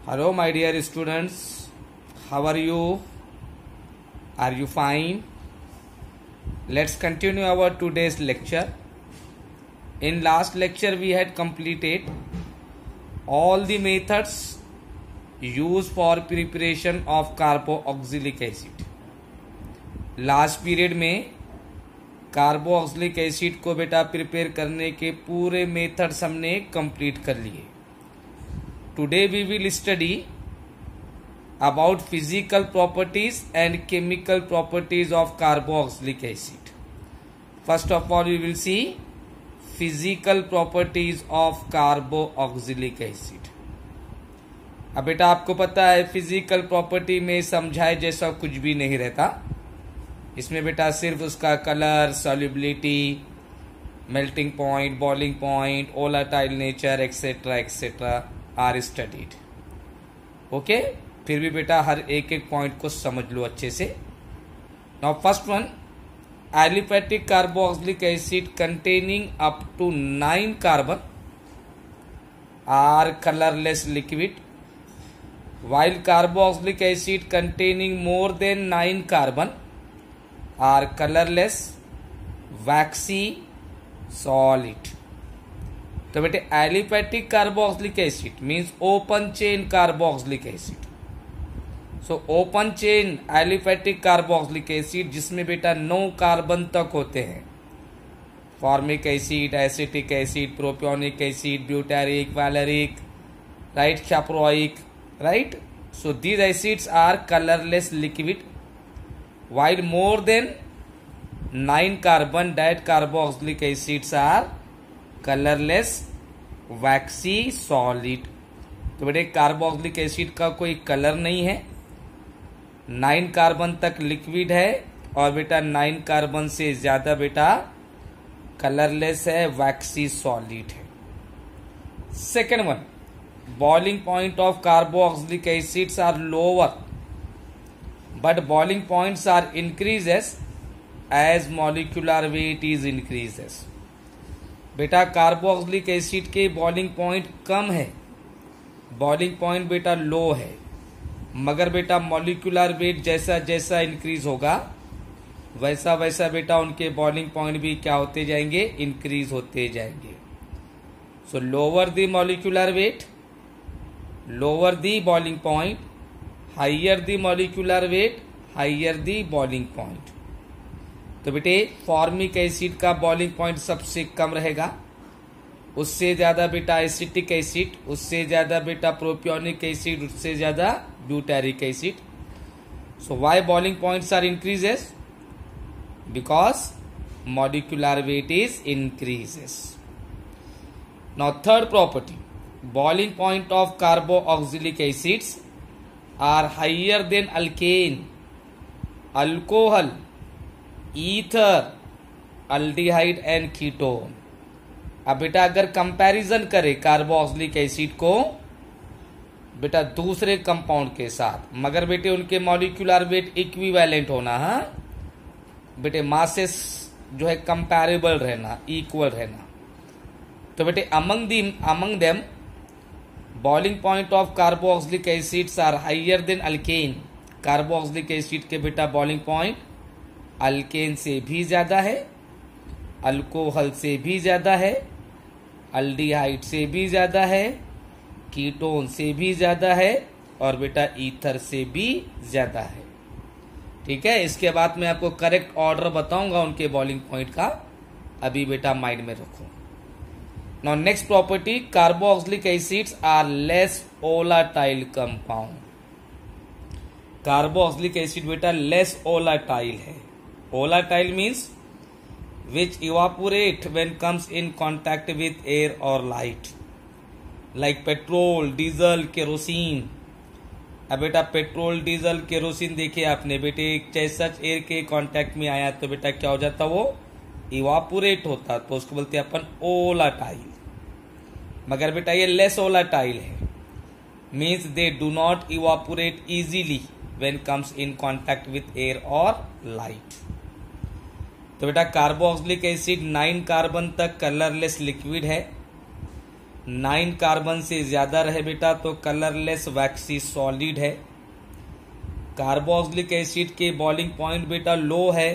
Hello, my dear students. How are you? Are you fine? Let's continue our today's lecture. In last lecture, we had completed all the methods used for preparation of carboxylic acid. Last period में carboxylic acid को बेटा prepare करने के पूरे methods हमने complete कर लिए. Today we will study about physical properties and chemical properties of carboxylic acid. First of all we will see physical properties of carboxylic acid. अब बेटा आपको पता है फिजिकल प्रॉपर्टी में समझाए जैसा कुछ भी नहीं रहता. इसमें बेटा सिर्फ उसका colour, solubility, melting point, boiling point, volatile nature etcetera etcetera are studied. Okay, फिर भी बेटा हर एक एक पॉइंट को समझ लो अच्छे से. Now first one, aliphatic carboxylic acid containing up to 9 carbon are colourless liquid, while carboxylic acid containing more than 9 carbon are colorless waxy solid. तो बेटे aliphatic carboxylic acid means open chain carboxylic acid. So open chain aliphatic carboxylic acid जिसमें बेटा 9 carbon तक होते हैं. Formic acid, acetic acid, propionic acid, butyric, valeric, right, caproic, right? So these acids are colorless liquid, while more than 9 carbon that carboxylic acids are colorless waxy solid. तो बेटे carboxylic acid का कोई colour नहीं है, 9 carbon तक liquid है और बेटा 9 कार्बन से ज्यादा बेटा कलरलेस है, वैक्सी सॉलिड है. Second one, boiling point of carboxylic acids are lower but boiling points are increases as molecular weight is increases. बेटा कार्बोक्सिलिक एसिड के बॉइलिंग पॉइंट कम है, बॉइलिंग पॉइंट बेटा लो है, मगर बेटा मॉलिक्यूलर वेट जैसा जैसा इंक्रीज होगा वैसा वैसा बेटा उनके बॉइलिंग पॉइंट भी क्या होते जाएंगे, इंक्रीज होते जाएंगे. सो lower the molecular wait, lower the boiling point, higher the molecular weight, higher the boiling point. तो बेटे फॉर्मिक एसिड का बॉइलिंग पॉइंट सबसे कम रहेगा, उससे ज्यादा बेटा एसिटिक एसिड, उससे ज्यादा बेटा प्रोपियोनिक एसिड, उससे ज्यादा butyric acid. So why boiling points are increases? Because molecular weight is increases. Now third property, boiling point of carboxylic acids are higher than alkane, alcohol, ether, aldehyde and ketone. अब बेटा अगर comparison करें carboxylic acid को बेटा दूसरे compound के साथ, मगर बेटे उनके मॉलिक्यूलर वेट इक्विवेलेंट होना, बेटे मासेस जो है कंपैरेबल रहना, इक्वल रहना. तो बेटे among them boiling point of carboxylic acids are higher than alkane. Carboxylic acid के बेटा बॉइलिंग पॉइंट अल्केन से भी ज्यादा है, अल्कोहल से भी ज्यादा है, अल्डिहाइड से भी ज्यादा है, कीटोन से भी ज्यादा है और बेटा ईथर से भी ज्यादा है. ठीक है, इसके बाद मैं आपको करेक्ट ऑर्डर बताऊंगा उनके बॉइलिंग पॉइंट का, अभी बेटा माइंड में रखो. Now next property, carboxylic acids are less volatile compound. Carboxylic acid बेटा less volatile है. Volatile means which evaporate when comes in contact with air or light, like petrol, diesel, kerosene. अब बेटा petrol, diesel, kerosene देखिए आपने बेटे, जैसा air के contact में आया तो बेटा क्या हो जाता, वो इवापोरेट होता, तो उसको बोलते हैं अपन ओलाटाइल. मगर बेटा ये लेस ओलाटाइल है, means they do not evaporate easily when comes in contact with air और लाइट. तो बेटा कार्बोक्सिलिक एसिड 9 कार्बन तक कलरलेस लिक्विड है, 9 कार्बन से ज्यादा रहे बेटा तो कलरलेस वैक्सी सॉलिड है। कार्बोक्सिलिक एसिड के बॉइलिंग पॉइंट बेटा लो है,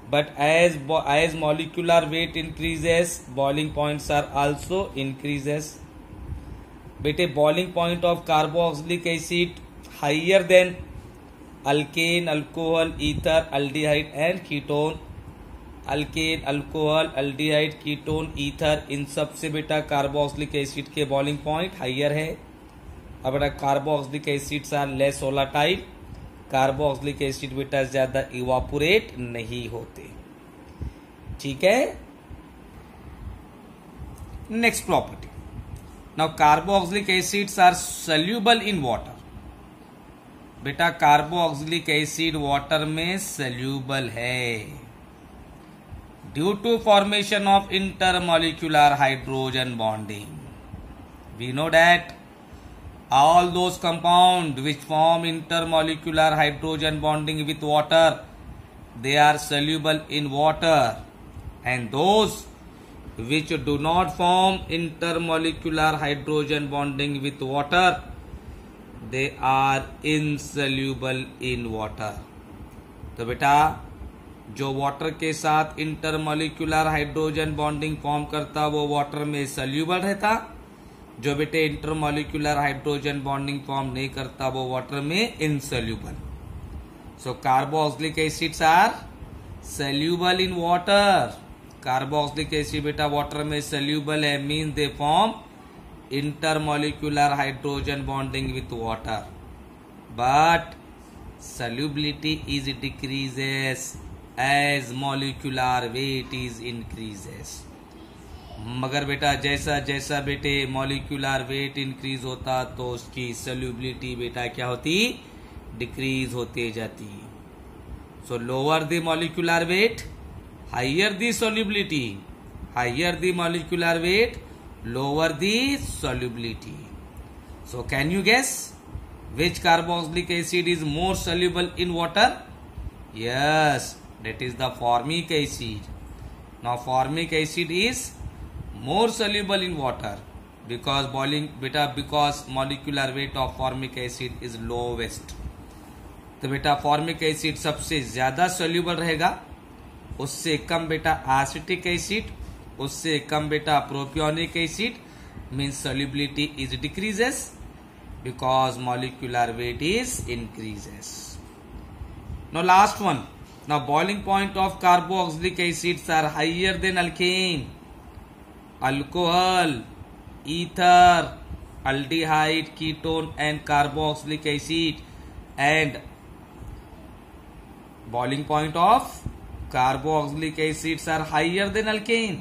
but as molecular weight increases boiling points are also increases. बेटे boiling point of carboxylic acid higher than alkane, alcohol, ether, aldehyde and ketone. Alkane, alcohol, aldehyde, ketone, ether, इन सब से बेटा carboxylic acid के boiling point higher है। अब बेटा carboxylic acids are less volatile. Carboxylic acid बेटा ज्यादा इवापोरेट नहीं होते। ठीक है। Next property, now carboxylic acids are soluble in water. बेटा कार्बोक्सिलिक एसिड वाटर में सोल्यूबल है due to formation of intermolecular hydrogen bonding. We know that all those compounds which form intermolecular hydrogen bonding with water, they are soluble in water, and those which do not form intermolecular hydrogen bonding with water, they are insoluble in water. तो बेटा जो water के साथ intermolecular hydrogen bonding form करता वो water में soluble रहता, जो बेटे इंटरमॉलिक्यूलर हाइड्रोजन बॉन्डिंग फॉर्म नहीं करता वो वाटर में insoluble. So carboxylic acids are soluble in water. Carboxylic acid बेटा वाटर में सोल्यूबल है, mean they form intermolecular hydrogen bonding with water, but solubility is decreases as molecular weight is increases। मगर बेटा जैसा जैसा बेटे मॉलिक्यूलर वेट इंक्रीज होता तो उसकी सोल्यूबिलिटी बेटा क्या होती, डिक्रीज होते जाती। So lower the molecular weight higher the solubility, higher the molecular weight lower the solubility. So can you guess which carboxylic acid is more soluble in water? Yes, that is the formic acid. Now formic acid is more soluble in water because because molecular weight of formic acid is lowest। तो बेटा formic acid सबसे ज्यादा soluble रहेगा, उससे कम बेटा acetic acid, उससे कम बेटा propionic acid, means solubility is decreases because molecular weight is increases। Now last one, now boiling point of carboxylic acids are higher than alkane, alcohol, ether, aldehyde, ketone and carboxylic acid, and boiling point of carboxylic acids are higher than alkane।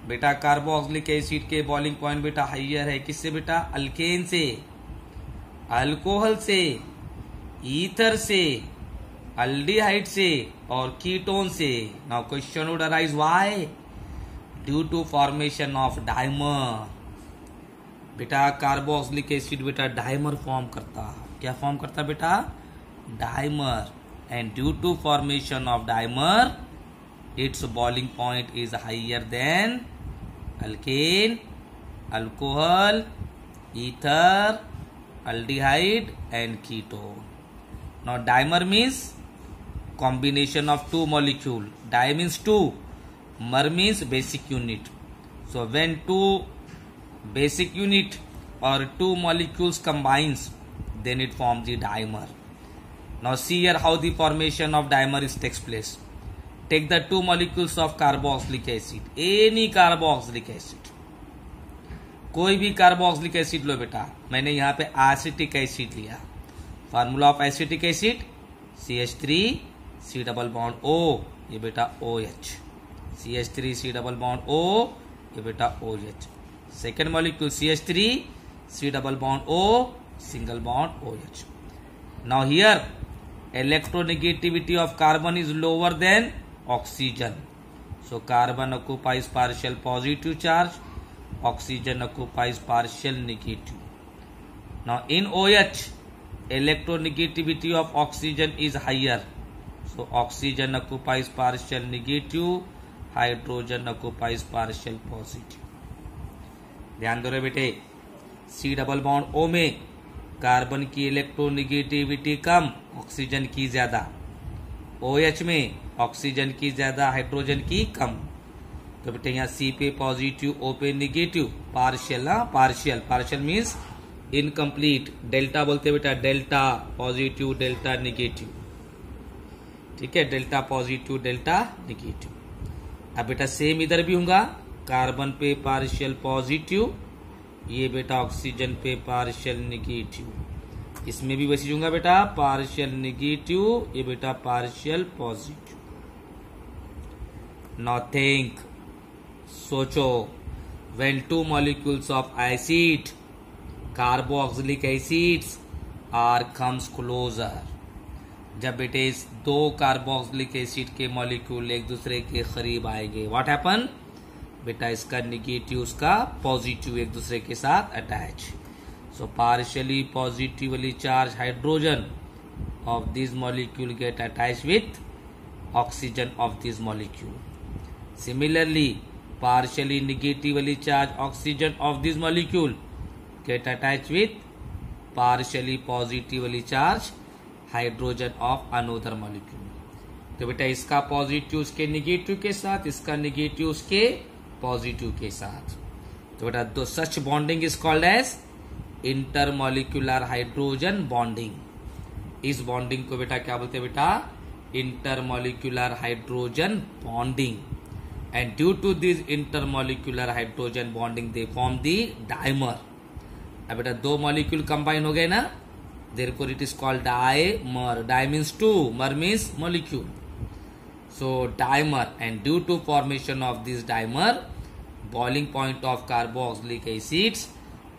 बेटा carboxylic acid के boiling point बेटा higher है, किससे बेटा, alkane से, alcohol से, ether से, aldehyde से और कीटोन से। Now question would arise why? Due to formation of dimer. बेटा कार्बोक्सिलिक एसिड बेटा डाइमर फॉर्म करता, क्या फॉर्म करता बेटा, dimer, and due to formation of dimer its boiling point is higher than alkane, alcohol, ether, aldehyde and ketone। Now dimer means combination of two molecule, di means two, mer means basic unit। So when two basic unit or two molecules combines, then it forms the dimer। Now see here how the formation of dimer is takes place। Take the two molecules of carboxylic acid, any carboxylic acid, कोई भी carboxylic acid लो बेटा, मैंने यहाँ पे acetic acid लिया। Formula of acetic acid CH3 C double bond O, ये बेटा OH, CH3 C double bond O, ये बेटा OH। Second molecule CH3 C double bond O, single bond OH। Now here electronegativity of carbon is lower than oxygen, so carbon occupies partial positive charge, oxygen occupies partial negative। Now in OH electronegativity of oxygen is higher, so oxygen occupies partial negative, hydrogen occupies partial positive। ध्यान दो रे बेटे, C double bond O में carbon की electronegativity कम, oxygen की ज्यादा। OH में oxygen की ज्यादा, हाइड्रोजन की कम। तो बेटे यहाँ सी पे पॉजिटिव, ओ पे निगेटिव, पार्शियल ना, partial, partial means incomplete. Delta बोलते बेटा, डेल्टा पॉजिटिव, डेल्टा निगेटिव, ठीक है, डेल्टा पॉजिटिव, डेल्टा निगेटिव। अब बेटा सेम इधर भी होगा, कार्बन पे पार्शियल पॉजिटिव, ये बेटा ऑक्सीजन पे पार्शियल निगेटिव, इसमें भी वैसे होगा बेटा, पार्शियल निगेटिव, ये बेटा पार्शियल पॉजिटिव। नाउ थिंक, सोचो, when two molecules of acid, carboxylic acids are comes closer, जब बेटे इस दो कार्बोक्सिलिक एसिड के मॉलिक्यूल एक दूसरे के करीब आएंगे, व्हाट हैपन बेटा, इसका निगेटिव उसका पॉजिटिव एक दूसरे के साथ attach. So partially positively charge hydrogen of this molecule get attach with oxygen of this molecule. Similarly partially negatively charged oxygen of this molecule get attached with partially positively charged hydrogen of another molecule। तो बेटा इसका positive उसके negative के साथ, इसका negative उसके positive के साथ। तो बेटा दो such bonding is called as intermolecular hydrogen bonding. इस बॉन्डिंग को बेटा क्या बोलते हैं बेटा, intermolecular hydrogen bonding. And due to this intermolecular hydrogen bonding they form the dimer। अब बेटा दो मॉलिक्यूल कंबाइन हो गए ना, therefore it is called dimer। Di means two, mer means molecule, so dimer। And due to formation of this dimer, boiling point of carboxylic acids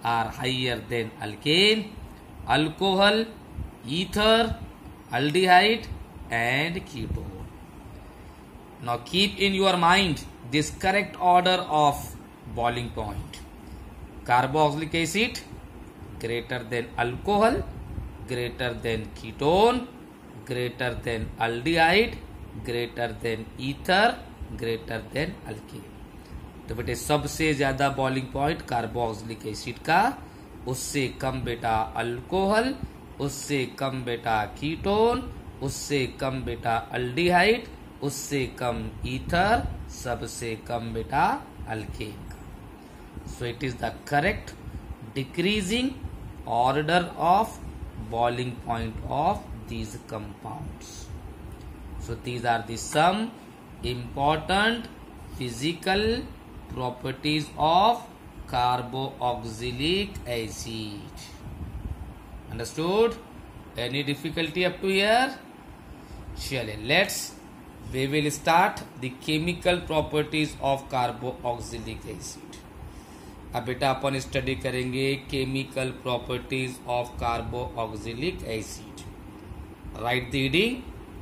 are higher than alkane, alcohol, ether, aldehyde and ketone। Now keep in your mind this correct order of boiling point: carboxylic acid greater than alcohol, greater than ketone, greater than aldehyde, greater than ether, greater than alkane। तो बेटे सबसे ज्यादा boiling point carboxylic acid का, उससे कम बेटा alcohol, उससे कम बेटा ketone, उससे कम बेटा अल्डिहाइड, उससे कम ईथर, सबसे कम बेटा अल्केन का। So it is the correct decreasing order of boiling point of these compounds. So these are the some important physical properties of carboxylic acid. Understood? Any difficulty up to here? चलिए we will start the chemical properties of carboxylic acid। अब बेटा अपन study करेंगे chemical properties of carboxylic acid. Right the reading,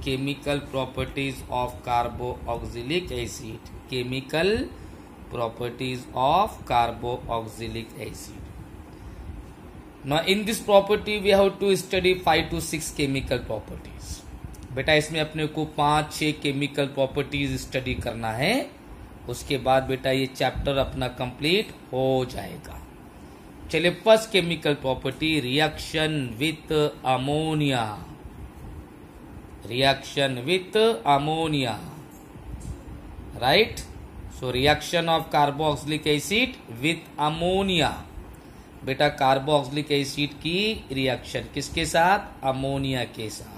chemical properties of carboxylic acid, chemical properties of carboxylic acid. Now in this property we have to study 5 to 6 chemical properties। बेटा इसमें अपने को 5-6 chemical properties study करना है, उसके बाद बेटा ये चैप्टर अपना कंप्लीट हो जाएगा। चलिए first chemical property, reaction with ammonia. Reaction with ammonia, right. So reaction of carboxylic acid with ammonia. बेटा कार्बोक्सिलिक एसिड की रिएक्शन किसके साथ? अमोनिया के साथ।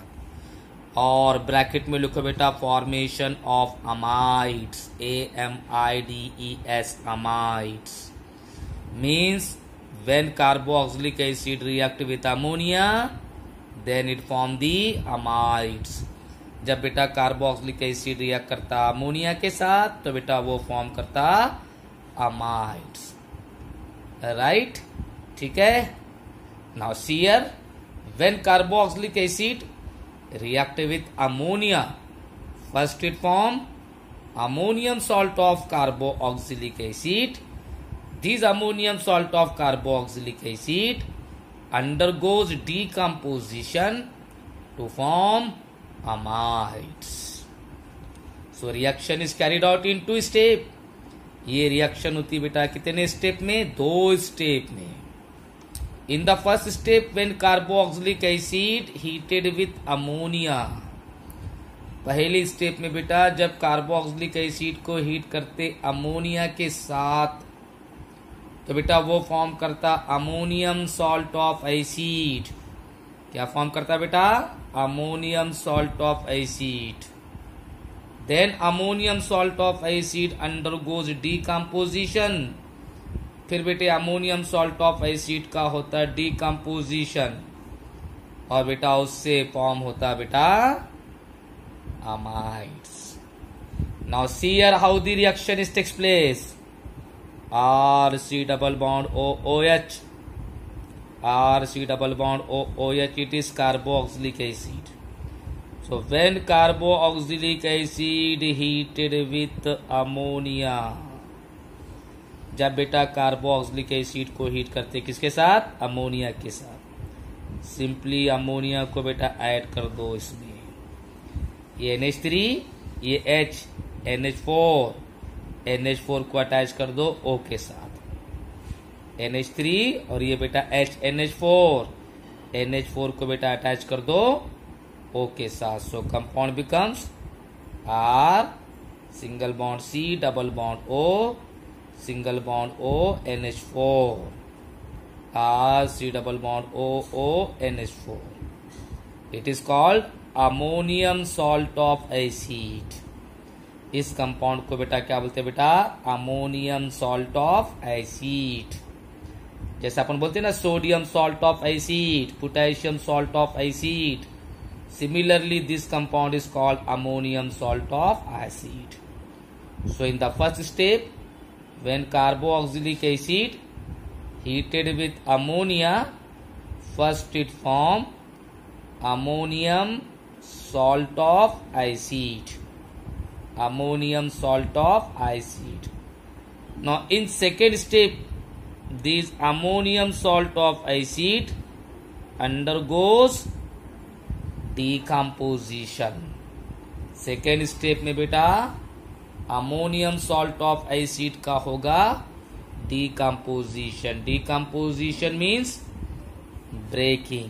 और ब्रैकेट में लिखो बेटा formation of amides, AMIDES, amides means when carboxylic acid react with ammonia then it form the amides. जब बेटा कार्बोक्सिलिक एसिड रिएक्ट करता अमोनिया के साथ तो बेटा वो फॉर्म करता अमाइड्स, राइट, ठीक है। Now see here, when carboxylic acid react with ammonia, first it form ammonium salt of carboxylic acid। This ammonium salt of carboxylic acid undergoes decomposition to form amides। So reaction is carried out in two steps। ये reaction होती बेटा कितने step में? 2 step में। In the first step when carboxylic acid heated with ammonia, पहली step में बेटा जब कार्बोक्सिलिक एसिड को हीट करते अमोनिया के साथ, तो बेटा वो फॉर्म करता अमोनियम सॉल्ट ऑफ एसिड। क्या फॉर्म करता बेटा? Ammonium salt of acid. Then ammonium salt of acid undergoes decomposition. फिर बेटे अमोनियम सॉल्ट ऑफ एसिड का होता है डीकम्पोजिशन, और बेटा उससे फॉर्म होता बेटा amides. Now see here how the reaction is takes place. RC double bond OOH, RC double bond OOH, it is carboxylic acid. So when carboxylic acid heated with ammonia, जब बेटा carboxylic acid को heat करते किसके साथ? Ammonia के साथ। Simply ammonia को बेटा ऐड कर दो इसमें, ये NH3, ये H, NH4, NH4 को अटैच कर दो O के साथ, NH3 और ये बेटा H NH4, NH4 को बेटा अटैच कर दो O के साथ। सो compound becomes R single bond C double bond O single bond O NH4, R C double bond O O NH4। It is called ammonium salt of acid. इस compound को बेटा क्या बोलते हैं बेटा? Ammonium salt of acid. जैसे अपन बोलते हैं ना sodium salt of acid, potassium salt of acid, similarly this compound is called ammonium salt of acid. So in the first step when carboxylic acid heated with ammonia, first it form ammonium salt of acid, ammonium salt of acid. Now in second step, this ammonium salt of acid undergoes decomposition. Second step में बेटा ammonium salt of acid का होगा decomposition. Decomposition means breaking.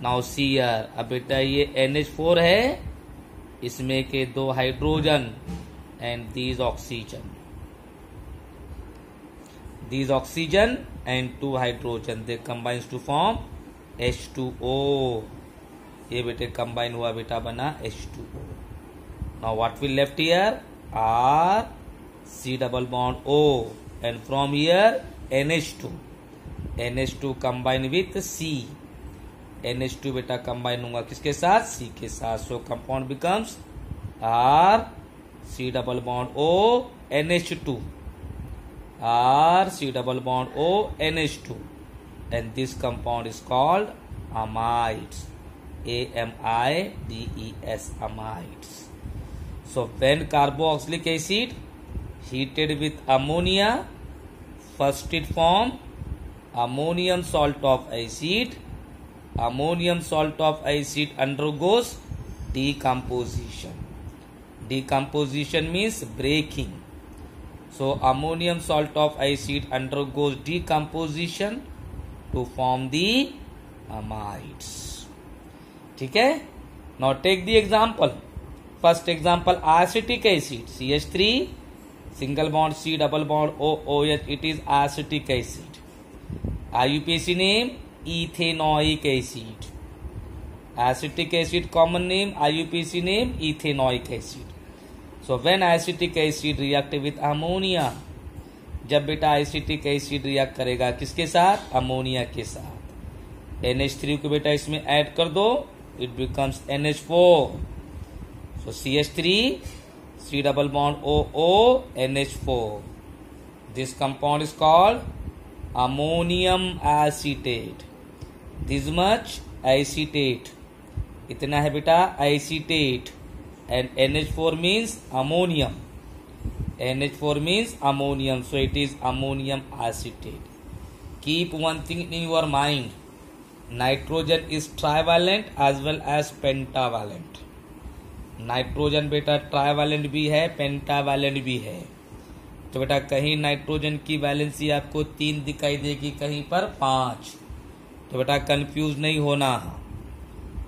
Now see here, अब बेटा ये NH4 है, इसमें के 2 hydrogen and these oxygen. These oxygen and 2 hydrogen they combines to form H2O. ये बेटे कंबाइन हुआ बेटा बना H2O. Now what will left here? R C double bond O. And from here NH2, NH2 combine with C, NH2 बेटा combine होगा किसके साथ? C के साथ. So compound becomes R C double bond O NH2, R C double bond O NH2, and this compound is called amides, AMIDES, amides. So when carboxylic acid heated with ammonia, first it form ammonium salt of acid. Ammonium salt of acid undergoes decomposition. Decomposition means breaking. So ammonium salt of acid undergoes decomposition to form the amides. ठीक है? Now take the example. First example, acetic acid CH3 single bond C double bond OOH, it is acetic acid. IUPAC name ethanoic acid. Acetic acid common name, IUPAC name ethanoic acid. So when acetic acid react with ammonia, जब बेटा acetic acid react करेगा किसके साथ? Ammonia के साथ. NH3 को बेटा इसमें ऐड कर दो, it becomes NH4. So CH3 C double bond OO NH4. This compound is called ammonium acetate. This much acetate. इतना है बेटा acetate. And NH4 means ammonium. NH4 means ammonium. So it is ammonium acetate. Keep one thing in your mind. Nitrogen is trivalent as well as pentavalent. Nitrogen बेटा trivalent भी है, pentavalent भी है. तो बेटा कहीं नाइट्रोजन की वैलेंसी आपको 3 दिखाई देगी, कहीं पर 5। तो बेटा कंफ्यूज नहीं होना।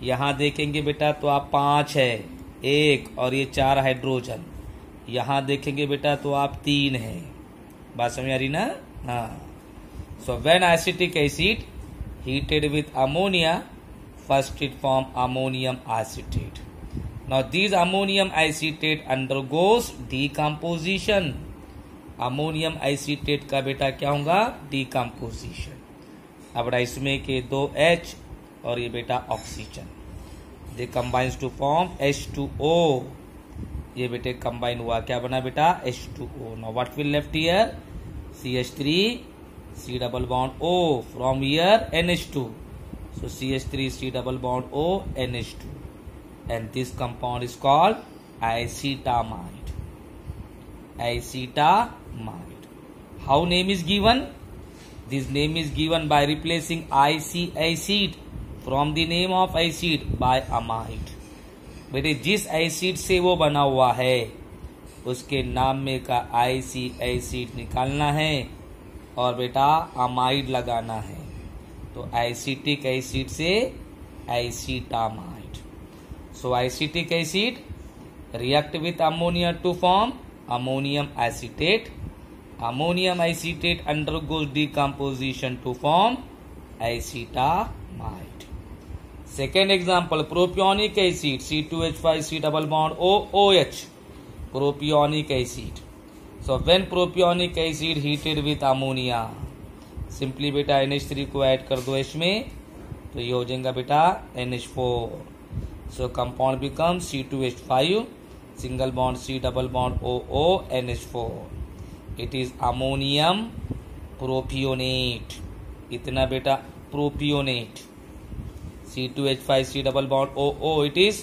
यहां देखेंगे बेटा तो आप 5 है 1 और ये 4 हाइड्रोजन। यहां देखेंगे बेटा तो आप 3 है। बात समझ आ रही ना? हाँ। So when acetic acid heated with ammonia, first it form ammonium acetate. Now this ammonium acetate undergoes decomposition. Ammonium acetate का बेटा क्या होगा? डिकम्पोजिशन। अब बेटा इसमें के 2 H और ये बेटा oxygen, they combines to form H2O। ये बेटे कंबाइन हुआ, क्या बना बेटा? H2O। Now what will left here? CH3 C double bond O, from here NH2, so CH3 C double bond O NH2, and this compound is called acetamide. Acetamide. How name is given? This name is given by replacing IC acid from the name of acid by amide. बेटे जिस acid से वो बना हुआ है उसके नाम में का IC एसिड निकालना है और बेटा अमाइड लगाना है। तो एसिटिक एसिड से acetamide. So acetic acid react with ammonia to form ammonium acetate. Ammonium acetate undergoes decomposition to form acetamide. Second example propionic acid C2H5C double bond OOH, propionic acid. So when propionic acid heated with ammonia, simply बेटा NH3 को add कर दो H में, तो ये हो जाएगा बेटा NH4। So compound becomes C2H5 single bond C double bond OO NH4. It is ammonium propionate। इतना बेटा propionate, C2H5 C double bond OO, it is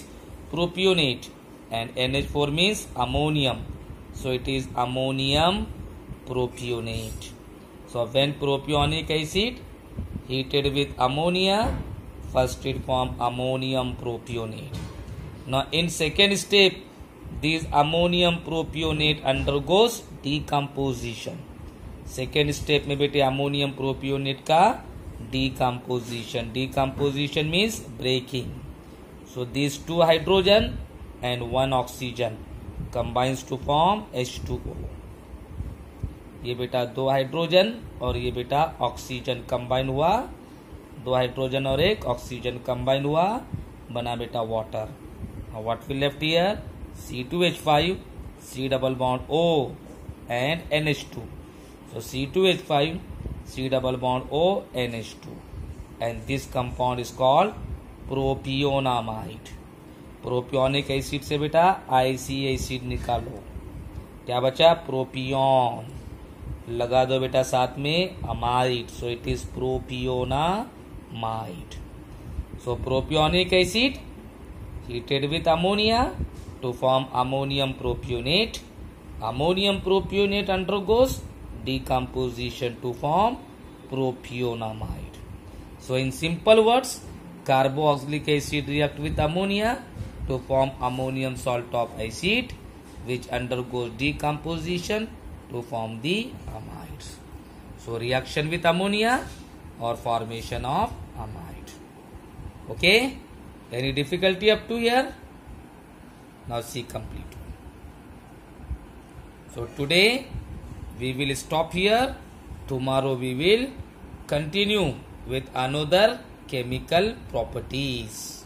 propionate, and NH4 means ammonium. So it is ammonium propionate. So when propionic acid heated with ammonia, first it form ammonium propionate. Now in second step, this ammonium propionate undergoes decomposition. Second step में बेटे ammonium propionate का decomposition. Decomposition means breaking. So these 2 hydrogen and 1 oxygen combines to form H2O. ये बेटा 2 hydrogen और ये बेटा oxygen combine हुआ, 2 hydrogen और 1 ऑक्सीजन कंबाइन हुआ, बना बेटा water. What will left here? C2H5 C double bond O and NH2. So C2H5 C double bond O NH2, and this compound is called propionamide. Propionic acid से बेटा IC acid निकालो, क्या बचा? प्रोपियोन। लगा दो बेटा साथ में amide, so it is propionamide. So propionic acid heated with ammonia to form ammonium propionate. Ammonium propionate undergoes decomposition to form propionamide. So in simple words, carboxylic acid react with ammonia to form ammonium salt of acid, which undergoes decomposition to form the amides. So reaction with ammonia or formation of amide. Okay, any difficulty up to here? Now see complete. So today we will stop here. Tomorrow we will continue with another chemical properties.